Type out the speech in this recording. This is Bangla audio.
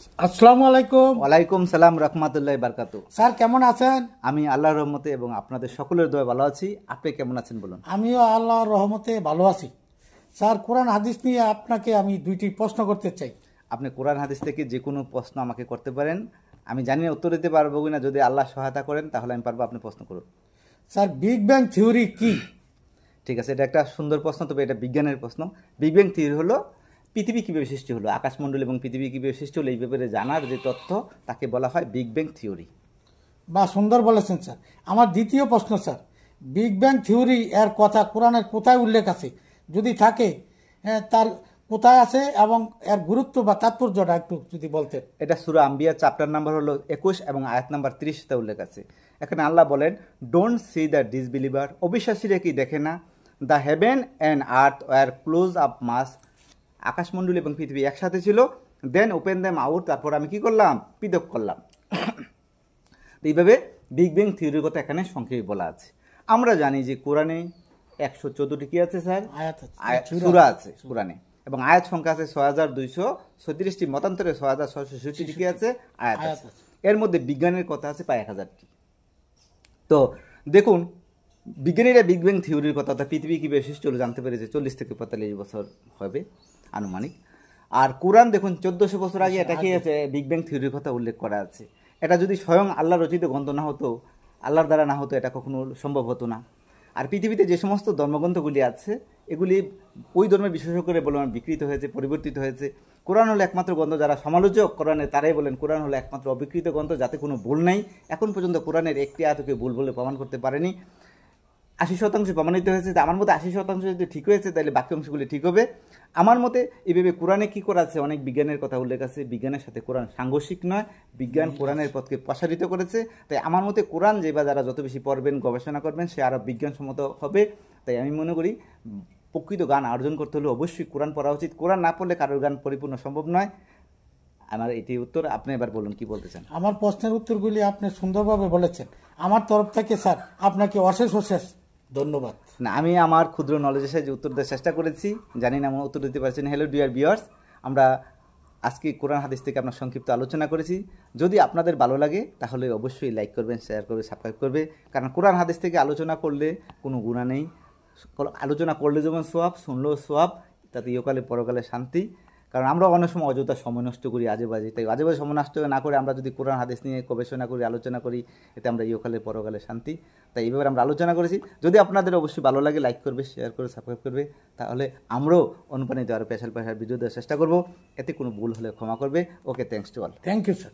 আসসালামু আলাইকুম। ওয়ালাইকুম সালাম রহমতুল্লাহ বারকাতু। স্যার কেমন আছেন? আমি আল্লাহর রহমতে এবং আপনাদের সকলের দোয়া ভালো আছি। আপনি কেমন আছেন বলুন? আমিও আল্লাহর রহমতে ভালো আছি। স্যার, কোরআন হাদিস নিয়ে আপনাকে আমি দুইটি প্রশ্ন করতে চাই। আপনি কোরআন হাদিস থেকে যে কোনো প্রশ্ন আমাকে করতে পারেন। আমি জানি না উত্তর দিতে পারবো কিনা, যদি আল্লাহ সহায়তা করেন তাহলে আমি পারবো। আপনি প্রশ্ন করুন। স্যার, বিগ ব্যাং থিওরি কি? ঠিক আছে, এটা একটা সুন্দর প্রশ্ন, তবে এটা বিজ্ঞানের প্রশ্ন। বিগ ব্যাং থিওরি হলো পৃথিবী কীভাবে সৃষ্টি হলো, আকাশমণ্ডল এবং পৃথিবী কীভাবে সৃষ্টি হলো এই ব্যাপারে জানার যে তথ্য, তাকে বলা হয় বিগ ব্যাং থিওরি। বা সুন্দর বলেছেন স্যার। আমার দ্বিতীয় প্রশ্ন স্যার, বিগ ব্যাং থিওরি এর কথা কোরআনের কোথায় উল্লেখ আছে? যদি থাকে তার কোথায় আছে এবং এর গুরুত্ব বা তাৎপর্যটা একটু যদি বলতেন। এটা সূরা আম্বিয়া চ্যাপ্টার নাম্বার হলো 21 এবং আয়াত নাম্বার 30 উল্লেখ আছে। এখানে আল্লাহ বলেন, ডোন্ট সি দ্য ডিসবিলিভার, অবিশ্বাসীরা কি দেখে না, the heaven and earth were close up mass, আকাশমণ্ডল এবং পৃথিবী একসাথে ছিল, দেন ওপেন দ্যাম আউট, তারপর আমি কি করলাম, পৃথক করলাম। এইভাবে বিগ ব্যাং থিওরির কথা এখানে সংক্ষেপে বলা আছে। আমরা জানি যে কোরআনে 114টি কি আছে স্যার? সূরা আছে কোরআনে, এবং আয়াত সংখ্যা আছে 6236টি, মতান্তরে 6666টি কি আছে আয়াত আছে। এর মধ্যে বিজ্ঞানের কথা আছে প্রায় 1000টি। তো দেখুন, বিজ্ঞানীরা বিগ ব্যাং থিওরির কথা, অর্থাৎ পৃথিবী কীভাবে সৃষ্টি হলো জানতে পেরেছে 40 থেকে 45 বছর হবে আনুমানিক। আর কোরআন দেখুন 1400 বছর আগে এটা কি আছে, বিগ ব্যাং থিওরির কথা উল্লেখ করা আছে। এটা যদি স্বয়ং আল্লাহ রচিত গ্রন্থ না হতো, আল্লাহর দ্বারা না হতো, এটা কখনো সম্ভব হতো না। আর পৃথিবীতে যে সমস্ত ধর্মগ্রন্থগুলি আছে, এগুলি ওই ধর্মের বিশেষজ্ঞরা বলেন বিকৃত হয়েছে, পরিবর্তিত হয়েছে। কোরআন হলো একমাত্র গ্রন্থ, যারা সমালোচক কোরআনে তারাই বলেন কোরআন হলো একমাত্র অবিকৃত গ্রন্থ, যাতে কোনো ভুল নাই। এখন পর্যন্ত কোরআনের একটি আয়াতকে ভুল বলে প্রমাণ করতে পারেনি। 80% প্রমাণিত হয়েছে। আমার মতে 80% যদি ঠিক হয়েছে, তাহলে বাকি অংশগুলি ঠিক হবে। আমার মতে এইভাবে কোরআনে কী করা আছে, অনেক বিজ্ঞানের কথা উল্লেখ আছে। বিজ্ঞানের সাথে কোরআন সাংঘর্ষিক নয়, বিজ্ঞান কোরআনের পথকে প্রসারিত করেছে। তাই আমার মতে কোরআন যে বা যারা যত বেশি পড়বেন, গবেষণা করবেন, সে আরও বিজ্ঞানসম্মত হবে। তাই আমি মনে করি প্রকৃত জ্ঞান অর্জন করতে হলে অবশ্যই কোরআন পড়া উচিত। কোরআন না পড়লে কারোর জ্ঞান পরিপূর্ণ সম্ভব নয়। আমার এটি উত্তর। আপনি এবার বলুন, কি বলতে চান? আমার প্রশ্নের উত্তরগুলি আপনি সুন্দরভাবে বলেছেন। আমার তরফ থেকে স্যার আপনাকে অশেষ অশেষ ধন্যবাদ। না, আমি আমার ক্ষুদ্র নলেজের সাহায্যে উত্তর দেওয়ার চেষ্টা করেছি। জানি না আমার উত্তর দিতে পারছেন। হ্যালো ডিয়ার ভিউয়ার্স, আমরা আজকে কোরআন হাদিস থেকে আপনার সংক্ষিপ্ত আলোচনা করেছি। যদি আপনাদের ভালো লাগে তাহলে অবশ্যই লাইক করবেন, শেয়ার করবে, সাবস্ক্রাইব করবে। কারণ কোরআন হাদিস থেকে আলোচনা করলে কোনো গুনাহ নেই। আলোচনা করলে যেমন সোয়াব, শুনলেও সোয়াব, তাতে ইহকালে পরকালে শান্তি। কারণ আমরা অনেক সময় অযথা সময় নষ্ট করি আজে বাজে। তাই আজে বাজে সময় নষ্ট না করে আমরা যদি কোরআন হাদিস নিয়ে গবেষণা করি, আলোচনা করি, এতে আমরা ইহকালে পরকালে শান্তি। তাই এইভাবে আমরা আলোচনা করেছি। যদি আপনাদের অবশ্যই ভালো লাগে, লাইক করবে, শেয়ার করে সাবস্ক্রাইব করবে, তাহলে আমরাও অনুপ্রাণিত আরও পেশাল ভিডিও দেওয়ার চেষ্টা করব। এতে কোনো ভুল হলে ক্ষমা করবে। Okay, thanks to all. Thank you sir.